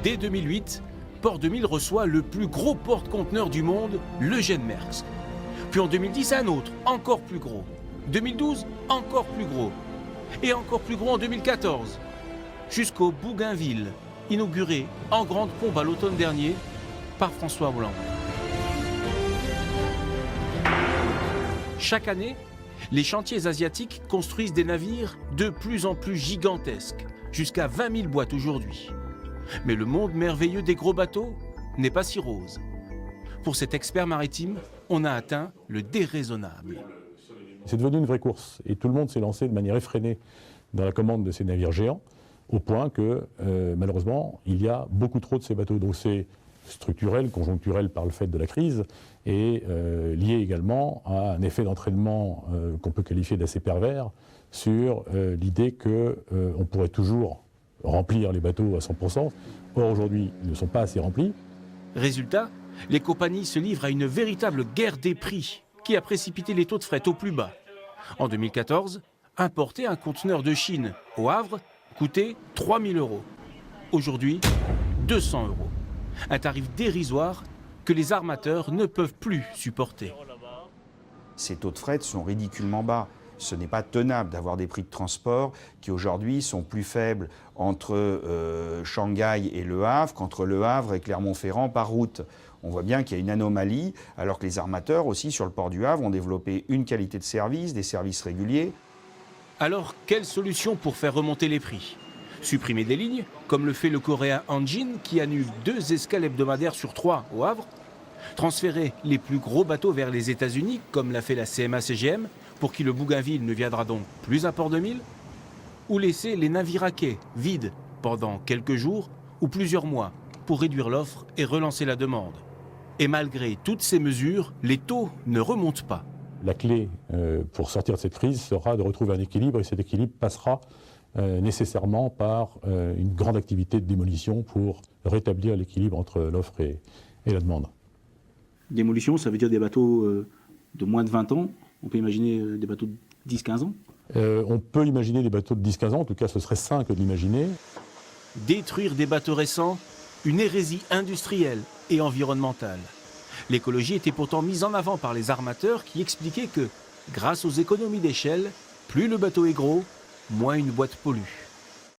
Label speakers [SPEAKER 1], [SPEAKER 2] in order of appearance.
[SPEAKER 1] Dès 2008, Port 2000 reçoit le plus gros porte-conteneurs du monde, l'Eugène Maersk. Puis en 2010, un autre, encore plus gros. 2012, encore plus gros. Et encore plus gros en 2014. Jusqu'au Bougainville, inauguré en grande pompe à l'automne dernier par François Hollande. Chaque année, les chantiers asiatiques construisent des navires de plus en plus gigantesques, jusqu'à 20 000 boîtes aujourd'hui. Mais le monde merveilleux des gros bateaux n'est pas si rose. Pour cet expert maritime, on a atteint le déraisonnable.
[SPEAKER 2] C'est devenu une vraie course et tout le monde s'est lancé de manière effrénée dans la commande de ces navires géants, au point que malheureusement, il y a beaucoup trop de ces bateaux. Donc c'est structurel, conjoncturel par le fait de la crise et lié également à un effet d'entraînement qu'on peut qualifier d'assez pervers sur l'idée qu'on pourrait toujours remplir les bateaux à 100%. Or aujourd'hui, ils ne sont pas assez remplis.
[SPEAKER 1] Résultat, les compagnies se livrent à une véritable guerre des prix qui a précipité les taux de fret au plus bas. En 2014, importer un conteneur de Chine au Havre coûtait 3 000 €. Aujourd'hui, 200 €. Un tarif dérisoire que les armateurs ne peuvent plus supporter.
[SPEAKER 3] Ces taux de fret sont ridiculement bas. Ce n'est pas tenable d'avoir des prix de transport qui aujourd'hui sont plus faibles entre Shanghai et Le Havre qu'entre Le Havre et Clermont-Ferrand par route. On voit bien qu'il y a une anomalie, alors que les armateurs aussi sur le port du Havre ont développé une qualité de service, des services réguliers.
[SPEAKER 1] Alors, quelle solution pour faire remonter les prix? Supprimer des lignes, comme le fait le coréen Hanjin qui annule 2 escales hebdomadaires sur 3 au Havre? Transférer les plus gros bateaux vers les États-Unis, comme l'a fait la CMA-CGM, pour qui le Bougainville ne viendra donc plus à Port 2000? Ou laisser les navires à quai vides pendant quelques jours ou plusieurs mois pour réduire l'offre et relancer la demande? Et malgré toutes ces mesures, les taux ne remontent pas.
[SPEAKER 2] La clé pour sortir de cette crise sera de retrouver un équilibre et cet équilibre passera nécessairement par une grande activité de démolition pour rétablir l'équilibre entre l'offre et la demande.
[SPEAKER 4] Démolition, ça veut dire des bateaux de moins de 20 ans. On peut imaginer des bateaux de 10-15 ans.
[SPEAKER 2] On peut imaginer des bateaux de 10-15 ans, en tout cas ce serait sain que de l'imaginer.
[SPEAKER 1] Détruire des bateaux récents, une hérésie industrielle et environnementale. L'écologie était pourtant mise en avant par les armateurs qui expliquaient que, grâce aux économies d'échelle, plus le bateau est gros, moins une boîte pollue.